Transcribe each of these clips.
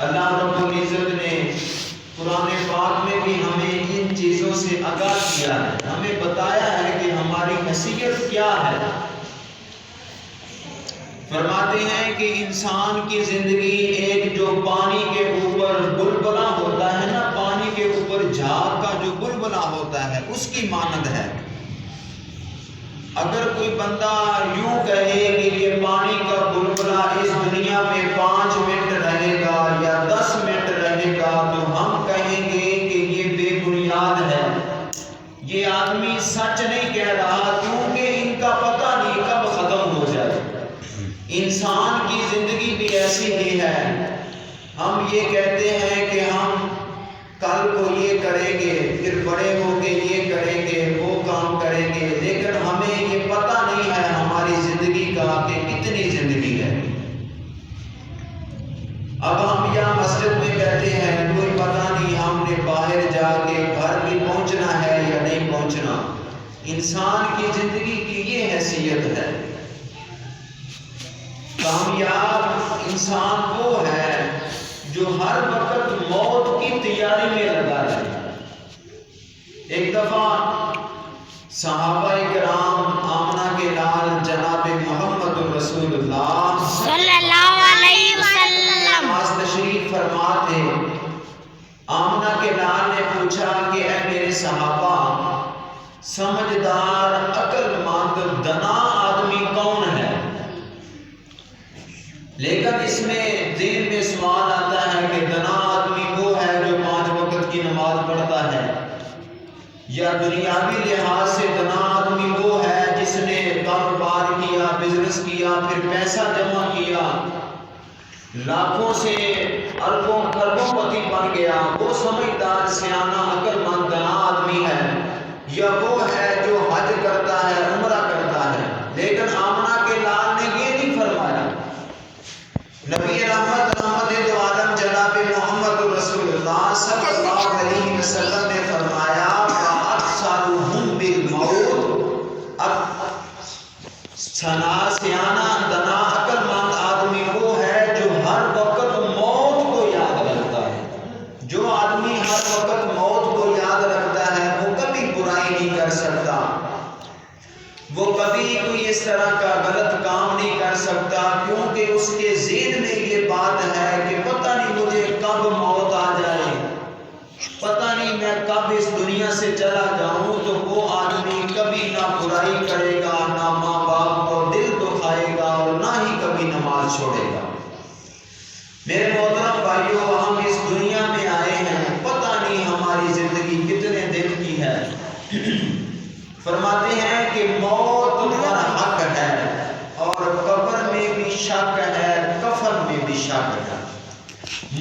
اللہ رب العزت نے قرآن پاک میں بھی ہمیں ان چیزوں سے آگاہ کیا ہے، ہمیں بتایا ہے کہ ہماری حیثیت کیا ہے۔ فرماتے ہیں کہ انسان کی زندگی ایک جو پانی کے اوپر بلبلا ہوتا ہے نا، پانی کے اوپر جھاگ کا جو بلبلا ہوتا ہے اس کی مانند ہے۔ اگر کوئی بندہ یوں کہے کہ یہ پانی کا بلبلا اس دنیا میں 5 منٹ رہے گا یا 10 منٹ رہے گا تو ہم کہیں گے کہ یہ بے بنیاد ہے، یہ آدمی سچ نہیں کہہ رہا، کیونکہ ان کا پتہ نہیں کب ختم ہو جائے۔ انسان کی زندگی بھی ایسی ہی ہے، ہم یہ کہتے ہیں کہ ہم کل کو یہ کریں گے، پھر بڑے ہو کے یہ کریں گے، وہ کام کریں گے، لیکن ہمیں یہ پتہ نہیں ہے ہماری زندگی کا کہ کتنی زندگی ہے۔ اب ہم یہاں مسجد میں بیٹھے ہیں، کوئی پتہ نہیں ہم نے باہر جا کے گھر بھی پہنچنا ہے یا نہیں پہنچنا۔ انسان کی زندگی کی یہ حیثیت ہے۔ کامیاب انسان وہ ہے جو ہر وقت موت کی تیاری میں لگا رہے۔ ایک دفعہ صحابہ کرام آمنہ کے لال جناب محمد رسول اللہ صلی اللہ علیہ وسلم پاس تشریف فرما تھے۔ آمنہ کے لال نے پوچھا کہ اے میرے صحابہ، سمجھدار، عقل مند، دانا آدمی کون ہے؟ لیکن اس میں ذہن میں سوال آتا ہے کہ دانا آدمی وہ ہے جو 5 وقت کی نماز پڑھتا ہے، یا دنیاوی لحاظ سے دانا آدمی وہ ہے جس نے کاروبار کیا، بزنس کیا، پھر پیسہ جمع کیا، لاکھوں سے اربوں پتی بن گیا، وہ سمجھدار، سیانہ، عقل مند دانا آدمی ہے، یا وہ ہے جو حج کرتا ہے، عمرہ کرتا ہے؟ لیکن آمنہ کے لال نے یہ نہیں فرمایا۔ نبی رحمت دو عالم جناب محمد رسول اللہ صلی اللہ علیہ وسلم نے فرمایا فَأَبْصَرُهُمْ بِالْمَوْتِ، اب سیانہ، دانا، عقل مند آدمی وہ ہے جو ہر وقت موت کو یاد رکھتا ہے۔ جو آدمی ہر وقت موت کو یاد رکھتا ہے وہ کبھی برائی نہیں کر سکتا، وہ کبھی کوئی اس طرح کا غلط کام نہیں کر سکتا، کیونکہ اس کے ذہن میں یہ بات ہے کہ پتہ نہیں مجھے کب موت آ جائے، پتہ نہیں میں کب اس دنیا سے چلا جاؤں۔ تو وہ آدمی کبھی نہ برائی کرے گا، نہ ماں باپ کو دل دکھائے گا، اور نہ ہی کبھی نماز چھوڑے گا۔ میرے محترم بھائیو، ہم اس دنیا میں آئے ہیں، پتہ نہیں ہماری زندگی کتنے دن کی ہے۔ فرماتے ہیں کہ موت پر حق ہے، اور قبر میں بھی شک ہے، کفن میں بھی شک ہے۔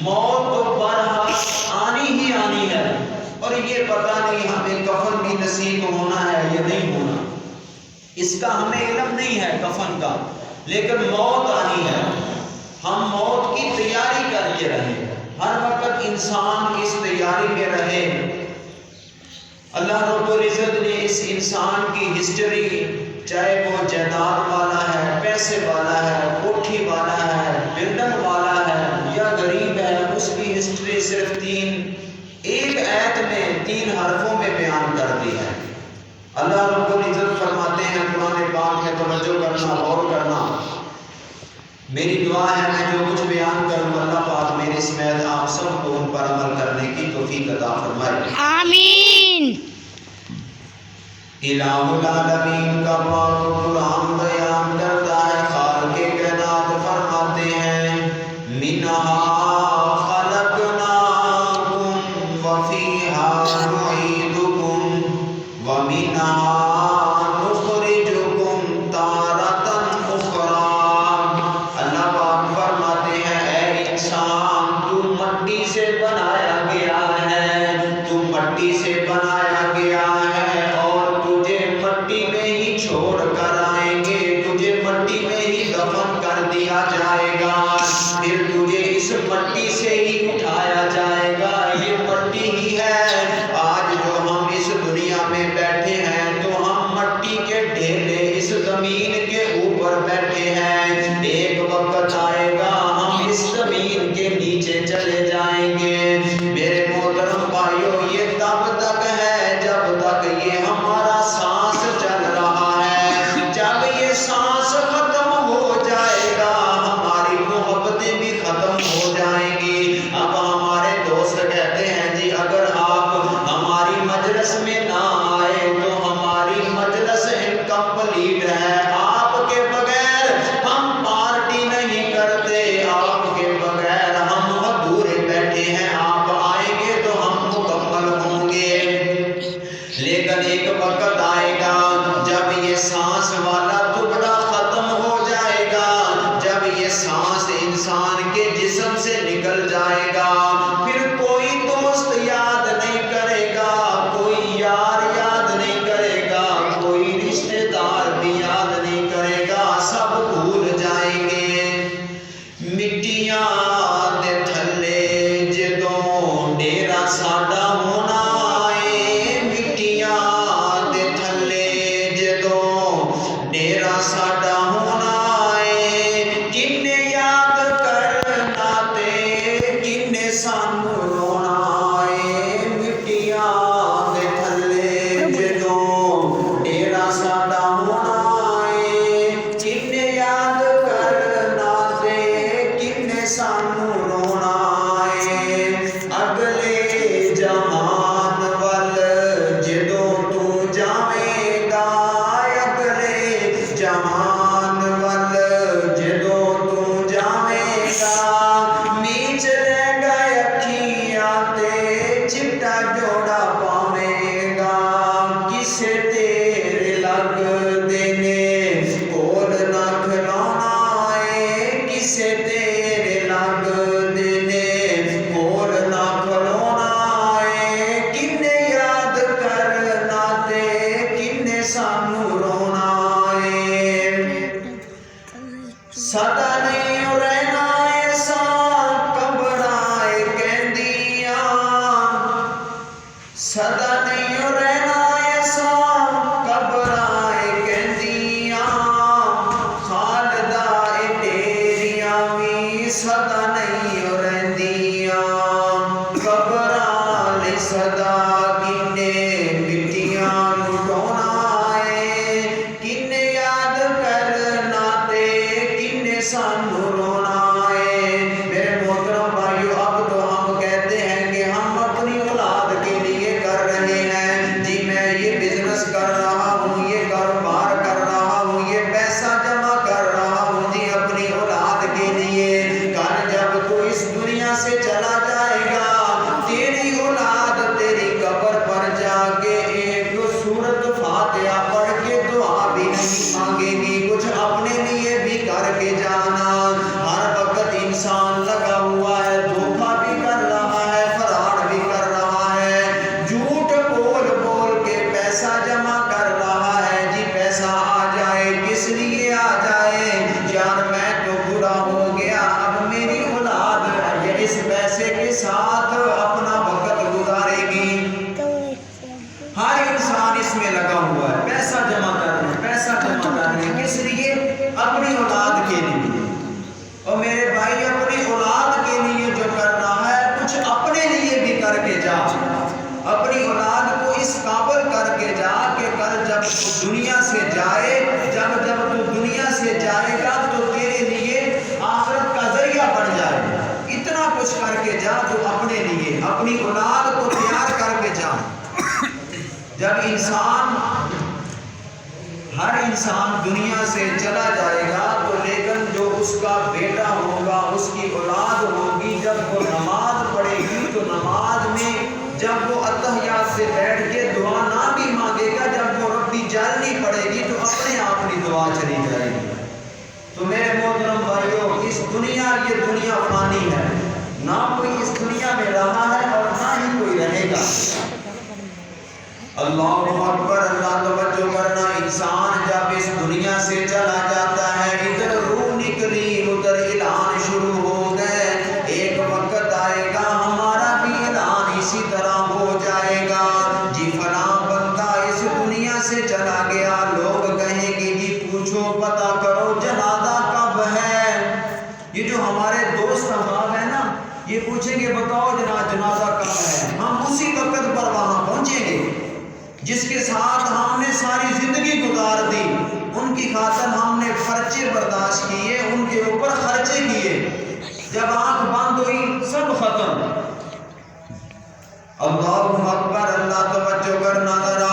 موت تو برحق آنی ہی آنی ہے، اور یہ پتہ نہیں ہمیں کفن بھی نصیب ہونا ہے یا نہیں ہونا، اس کا ہمیں علم نہیں ہے کفن کا، لیکن موت آنی ہے۔ ہم موت کی تیاری کر کے رہیں، ہر وقت انسان اس تیاری میں رہے۔ اللہ رب العزت نے اس انسان کی ہسٹری، چاہے وہ جائیداد والا ہے، پیسے والا ہے، کوٹھی والا ہے، بلڈنگ والا ہے یا غریب ہے، اس کی ہسٹری صرف ایک آیت میں 3 حرفوں میں بیان کر دی ہے۔ اللہ رب العزت فرماتے ہیں قرآن پاک میں، توجہ کرنا، غور کرنا۔ میری دعا ہے میں جو کچھ بیان کروں اللہ پاک میرے سمیت آپ سب کو ان پر عمل کرنے کی توفیق عطا فرمائے، آمین۔ الہ العالمین کا پاک قرآن بیان کرتا ہے، خالق کائنات فرماتے ہیں منہا خلقناکم وفیہا نعیدکم ومنہا نخرجکم تارۃ اخری۔ اللہ پاک فرماتے ہیں اے انسان، تو مٹی سے بنایا گیا ہے، تو مٹی سے بنایا گیا ہے، اور تجھے مٹی میں ہی چھوڑ کر آئیں گے، تجھے مٹی میں ہی دفن کر دیا جائے گا، پھر تجھے اس مٹی سے ہی اٹھایا جائے گا۔ یہ مٹی ہی ہے۔ آج جو ہم اس دنیا میں بیٹھے ہیں تو ہم مٹی کے ڈھیلے اس زمین کے اوپر بیٹھے ہیں، ایک وقت آئے گا ہم اس زمین زمین کے نیچے چلے جائیں گے۔ میرے محترم بھائیوں، یہ تب تک ہے جب تک یہ ہمارا سانس چل رہا ہے۔ جب یہ سانس ختم ہو جائے گا ہماری محبتیں بھی ختم ہو جائیں گی۔ اب ہمارے دوست کہتے ہیں جی اگر آپ ہماری مجلس میں نہ آئے تو ہماری مجلس انکمپلیٹ ہے، آپ کے بغیر ہم پارٹی نہیں کرتے، آپ کے بغیر ہم ادھورے بیٹھے ہیں، آپ آئیں گے تو ہم مکمل ہوں گے۔ لیکن ایک وقت آئے گا جب یہ سانس والا ٹکڑا ختم ہو جائے گا، جب یہ سانس انسان کے جسم سے نکل جائے گا، پھر کوئی دوست یاد نہیں کرے گا، کوئی یار یاد نہیں کرے گا، کوئی رشتہ دار بھی یاد نہیں کرے گا، سب بھول جائیں گے۔ مٹیاں دے تھلے جدوں ڈیرا ساڈا ہونا ہے، مٹیاں دے تھلے جدوں ڈیرا ساڈا ہونا ہے، کنے یاد کرنا تے کنے سانو رونا ہے، مٹیاں دے تھلے جدوں ڈیرا ساڈا ہونا ہے، کنے یاد کرنا تے کنے سانو رونا ہے۔ اگلے جہان ول جدوں تو جاویں گا، اگلے جہان ول جدوں تو جاویں گا، میچ لے گئے اکھیاں تے چٹا جوڑا پاویں گا، کسے تیرے لگ دینے کول نہ کھلونا ہے، کسے تیرے لگ دینے کول نہ کھلونا ہے، کنے یاد کرنا تے کنے سانو رونا ہے۔ سدا نہیں رہنا ایسا قبرائے کہندیاں، سدا نہیں رہنا ایسا قبرائے کہندیاں، خالدہ اے ڈیریاں وی سدا نہیں رہندیاں، قبراں لئی سدا کنے مٹیاں نوں ڈھونا ہے، کنے یاد کرنا تے کنے سانو رونا ہے۔ میرے محترم بھائیو، اب تو ہم کہتے ہیں کہ ہم اپنی اولاد کے لیے کر رہے ہیں، جی میں یہ بزنس کر رہا ہوں، یہ کاروبار کر رہا ہوں، یہ پیسہ جمع کر رہا ہوں جی اپنی اولاد کے لیے۔ کل جب تو اس دنیا سے چلا جائے گا تیری اولاد تیری قبر پر جا کے ایک سورت فاتحہ پڑھ کے دعا بھی نہیں مانگے گی، کچھ اپنے لیے بھی کر کے جانا۔ ہر وقت انسان لگا ہوا ہے، دھوکہ بھی کر رہا ہے، فراڈ بھی کر رہا ہے، جھوٹ بول بول کے پیسہ جمع کر رہا ہے، جی پیسہ آ جائے کس لیے آ جائے، یار میں تو برا ہو گیا، اب میری اولاد یہ اس پیسے کے ساتھ اپنا وقت گزارے گی۔ ہر انسان اس میں لگا ہوا ہے، پیسہ جمع کرنے، پیسہ جمع کرنے، کس لیے؟ اپنی اولاد کے لیے۔ اور میرے بھائی اپنی اولاد کے لیے جو کرنا ہے کچھ اپنے لیے بھی کر کے جا، اپنی اولاد کو اس قابل کر کے جا کہ کل جب تو دنیا سے جائے، جب تو دنیا سے جائے گا تو تیرے لیے آخرت کا ذریعہ بن جائے گا۔ اتنا کچھ کر کے جا تو اپنے لیے، اپنی اولاد کو تیار کر کے جا۔ جب ہر انسان دنیا سے چلا جائے گا تو لیکن جو اس کا بیٹا ہوگا، اس کی اولاد ہوگی، جب وہ نماز پڑھے گی تو نماز میں جب وہ اتحیات سے بیٹھ کے دعا نہ بھی مانگے گا، جب وہ ربی جلنی پڑے گی تو اپنے آپ کی دعا چلی جائے گی۔ تو میرے محترم بھائیوں، اس دنیا یہ دنیا فانی ہے، نہ کوئی اس دنیا میں رہا ہے اور نہ ہی کوئی رہے گا۔ اللہ اکبر، اللہ توجہ کرنا، انسان جب اس دنیا سے چلا جاتا ہے ادھر روح نکلی ادھر اعلان شروع ہو گئے، ایک وقت آئے گا ہمارا بھی اعلان اسی طرح ہو جائے گا، جی فلاں بندہ اس دنیا سے چلا گیا، لوگ کہیں گے جی پوچھو پتہ کرو جنازہ کب ہے۔ یہ جو ہمارے دوست احباب ہیں نا، یہ پوچھیں گے بتاؤ جنازہ کب ہے، ہم اسی وقت پر وہاں پہنچیں گے جس کے ساتھ ہم نے ساری زندگی گزار دی، ان کی خاطر ہم نے خرچے برداشت کیے، ان کے اوپر خرچے کیے، جب آنکھ بند ہوئی سب ختم۔ اللہ اکبر، اللہ توجہ کرنا ذرا۔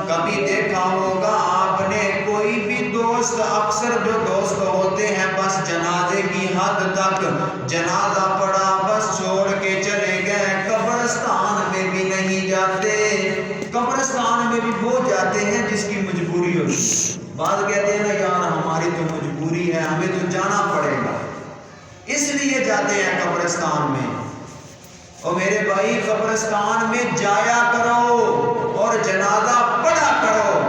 کبھی دیکھا ہوگا آپ نے کوئی بھی دوست، اکثر جو دوست ہوتے ہیں بس جنازے کی حد تک، جنازہ پڑا بس چھوڑ کے چلے گئے، قبرستان میں بھی نہیں جاتے۔ قبرستان میں بھی وہ جاتے ہیں جس کی مجبوری ہوتی ہے، بعض کہتے ہیں نا یار ہماری تو مجبوری ہے ہمیں تو جانا پڑے گا، اس لیے جاتے ہیں قبرستان میں۔ اور میرے بھائی قبرستان میں جایا کرو اور جنازہ پڑھا کرو۔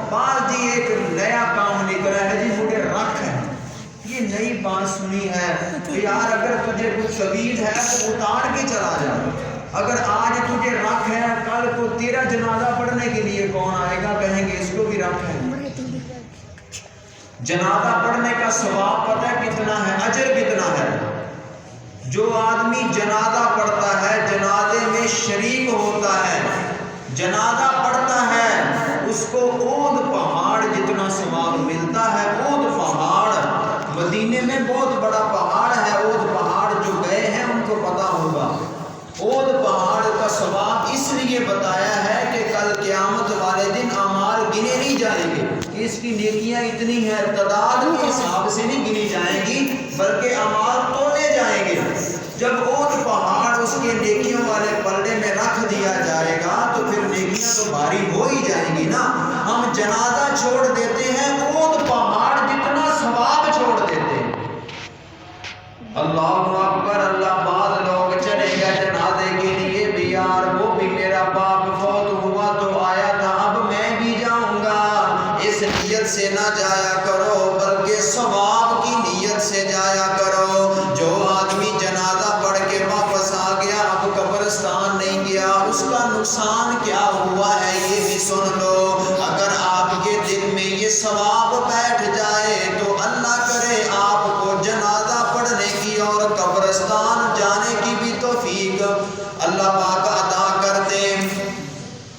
بعض جی ایک نیا کام نکلا ہے جی، مجھے رکھ ہے، یہ نئی بات سنی ہے تو یار اگر تجھے کچھ شدید ہے تو اتار کے چلا جا، اگر آج تجھے رکھ ہے کل کو تیرا جنازہ پڑھنے کے لیے کون آئے گا، کہیں گے اس کو بھی رکھ ہے۔ جنازہ پڑھنے کا ثواب پتہ ہے کتنا ہے، اجر کتنا ہے؟ جو آدمی جنازہ پڑھتا ہے، جنازے میں شریک ہوتا ہے، جنازہ پڑھتا ہے، اس کو اود پہاڑ جتنا ثواب ملتا ہے۔ اود پہاڑ مدینے میں بہت بڑا پہاڑ ہے، اود پہاڑ جو گئے ہیں ان کو پتا ہوگا۔ اود پہاڑ کا ثواب اس لیے بتایا ہے کہ کل قیامت والے دن اعمال گنے نہیں جائیں گے، اس کی نیکیاں اتنی ہیں تعداد کے حساب سے نہیں گنی جائیں گی بلکہ اعمال تولے جائیں گے۔ جب اود پہاڑ اس کے نیکیوں والے پلڑے میں رکھ دیا جائے گا تو پھر نیکیاں تو بھاری ہو ہی جائیں گی نا۔ ہم جنازہ چھوڑ دیتے ہیں، اود پہاڑ جتنا ثواب چھوڑ دیتے ہیں۔ اللہ اکبر، اللہ، بعض لوگ چلے گئے جنازے کے لیے بھی، یار وہ بھی میرا باپ فوت ہوا تو آیا تھا اب میں بھی جاؤں گا، اس نیت سے نہ جایا کرو بلکہ ثواب کی نیت سے جایا کرو۔ جو آدمی جنازہ پڑھ کے واپس آ گیا اب قبرستان نہیں گیا، اس کا نقصان کیا ہوا ہے یہ بھی سن لو۔ اگر آپ کے دل میں یہ ثواب بیٹھ جائے تو اللہ کرے آپ کو جنازہ پڑھنے کی اور قبرستان جانے کی بھی توفیق اللہ پاک عطا کر دے۔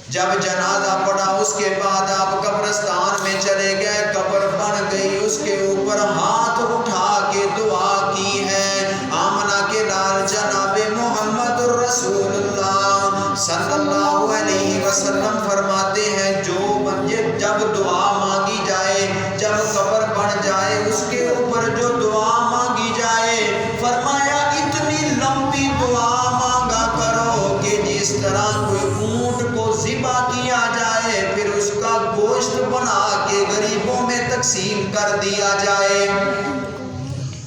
جب جنازہ پڑھا اس کے بعد آپ قبرستان میں چلے گئے، قبر بن گئی، اس کے اوپر ہاتھ اٹھا کے دعا کی ہے۔ آمنہ کے لال جناب محمد الرسول اللہ صلی اللہ علیہ وسلم فرماتے ہیں جو بندے جب دعا مانگی جائے، جب قبر بن جائے اس کے اوپر جو دعا مانگی جائے، فرمایا اتنی لمبی دعا مانگا کرو کہ جس طرح کوئی اونٹ کو ذبح کیا جائے پھر اس کا گوشت بنا کے غریبوں میں تقسیم کر دیا جائے۔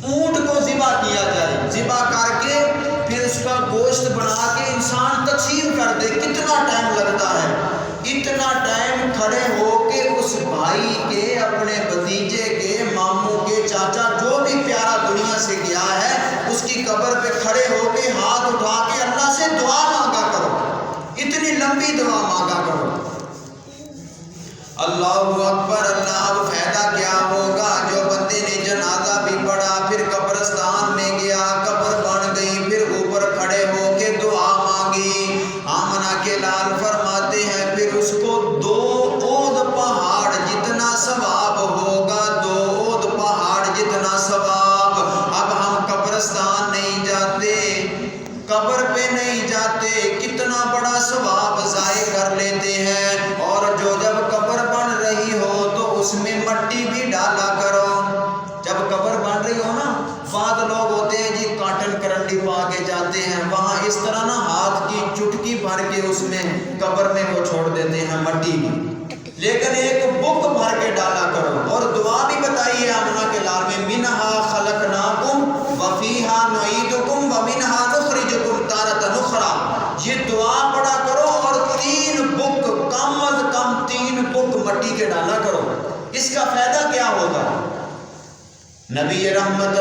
اونٹ کو ذبح کیا جائے، ذبح کر کے پھر اس کا گوشت بنا کے انسان تقسیم کر دے، کتنا ٹائم لگتا ہے؟ اتنا ٹائم کھڑے ہو کے اس بھائی کے، اپنے بھتیجے کے، ماموں کے، چاچا جو بھی پیارا دنیا سے گیا ہے اس کی قبر پہ کھڑے ہو کے ہاتھ اٹھا کے اللہ سے دعا مانگا کرو، اتنی لمبی دعا مانگا کرو۔ اللہ اکبر، اللہ، اب فائدہ کیا ہوگا؟ جو بندے نے جنازہ بھی پڑھا پھر قبرستان میں گیا، قبر بن گئی، پھر اوپر کھڑے ہو کے دعا مانگی، آمنہ کے لال فرماتے ہیں پھر اس کو 2 اود پہاڑ جتنا ثواب ہوگا، 2 اود پہاڑ جتنا ثواب۔ اب ہم قبرستان نہیں جاتے، قبر پہ نہیں جاتے، کتنا بڑا ثواب ضائع کر لیتے ہیں۔ اور جو جب قبر بن رہی ہو تو اس میں مٹی بھی ڈالا کرو۔ جب قبر بن رہی ہو نا، بعض لوگ ہوتے ہیں جی کاٹن کرنڈی پا کے جاتے ہیں وہاں، اس طرح نا ہاتھ کی چٹکی بھر کے اس میں قبر میں وہ چھوڑ دیتے ہیں مٹی کی، لیکن ایک بک بھر کے ڈالا کرو۔ اور دعا بھی بتائیے آمنہ کے لال میں، منہا خلقناکم وفیہا نعیدکم ومنہا نخرجکم تارۃ اخری، یہ دعا پڑھا کرو اور 3 بک، کم از کم 3 بک مٹی کے ڈالا کرو۔ اس کا فائدہ کیا ہوگا؟ نبی رحمت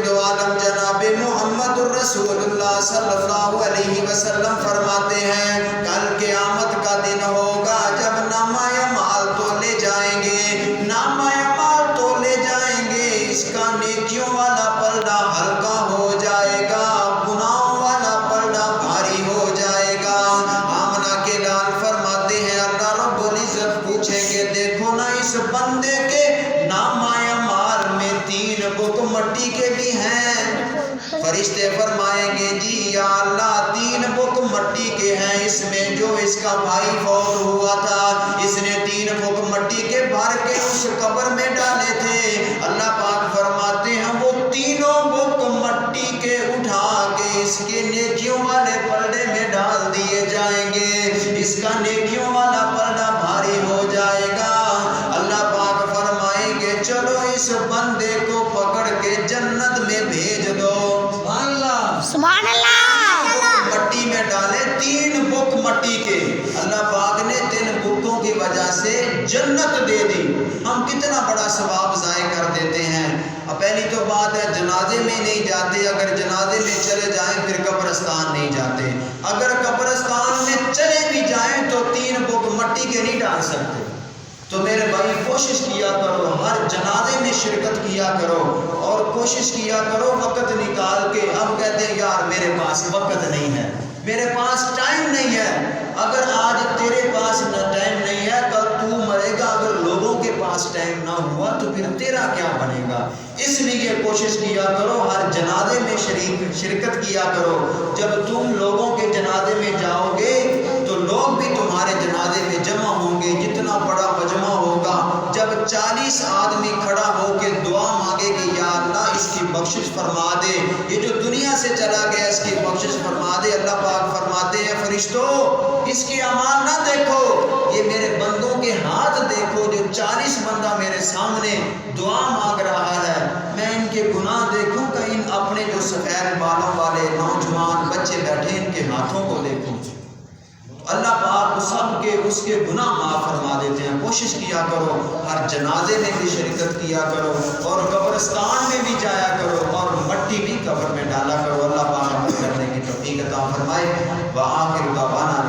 دو عالم جناب محمد الرسول اللہ صلی اللہ علیہ وسلم فرماتے ہیں کل قیامت کا دن ہوگا جب نامہ اعمال تولے جائیں گے، نامہ اعمال تولے جائیں گے، اس کا نیکیوں والا پلڑا ہلکا ہو جائے گا، گناہوں والا فرمائیں گے جی یا اللہ 3 بک مٹی کے ہیں، اس میں جو اس کا بھائی فوت ہوا تھا اس نے 3 بک مٹی کے بھر کے اس قبر میں ڈالے تھے۔ اللہ پاک فرماتے ہیں وہ تینوں بک مٹی کے اٹھا کے اس کے نیکیوں والے پلڑے میں ڈال دیے جائیں گے، اس کا نیکیوں والا پلڑا بھاری ہو جائے گا۔ اللہ پاک فرمائیں گے چلو اس بندے کو پکڑ کے جنت میں بھیج دو۔ سبحان اللہ، سبحان اللہ۔ مٹی میں ڈالے 3 بک مٹی کے، اللہ پاک نے 3 بکوں کی وجہ سے جنت دے دی۔ ہم کتنا بڑا ثواب ضائع کر دیتے ہیں۔ اب پہلی تو بات ہے جنازے میں نہیں جاتے، اگر جنازے میں چلے جائیں پھر قبرستان نہیں جاتے، اگر قبرستان میں چلے بھی جائیں تو 3 بک مٹی کے نہیں ڈال سکتے۔ تو میرے بھائی کوشش کیا کرو، ہر جنازے میں شرکت کیا کرو اور کوشش کیا کرو وقت نکال کے۔ اب کہتے ہیں یار میرے پاس وقت نہیں ہے، میرے پاس ٹائم نہیں ہے۔ اگر آج تیرے پاس نہ ٹائم نہیں ہے کل تو مرے گا، اگر لوگوں کے پاس ٹائم نہ ہوا تو پھر تیرا کیا بنے گا؟ اس لیے کوشش کیا کرو ہر جنازے میں شرکت کیا کرو۔ جب تم لوگوں کے جنازے میں جاؤ گے تو لوگ بھی تمہارے جنازے میں جمع ہوں گے، جتنا بڑا مجمع ہوگا۔ جب 40 آدمی کھڑا ہو کے دعا مانگے گے یا اللہ اس کی بخشش فرما دے، یہ جو دنیا سے چلا گیا اس کی بخشش فرما دے، اللہ پاک فرماتے ہیں فرشتوں اس کی اعمال نہ دیکھو، یہ میرے بندوں کے ہاتھ دیکھو، جو 40 بندہ میرے سامنے دعا مانگ رہا ہے، میں ان کے گناہ دیکھوں کہ ان اپنے جو سفید بالوں والے نوجوان بچے بیٹھے ان کے ہاتھوں کو دیکھوں۔ اللہ پاک سب کے اس کے گناہ معاف فرما دیتے ہیں۔ کوشش کیا کرو ہر جنازے میں بھی شرکت کیا کرو اور قبرستان میں بھی جایا کرو اور مٹی بھی قبر میں ڈالا کرو۔ اللہ پاک عمل کرنے کی توفیق عطا فرمائے۔ وآخر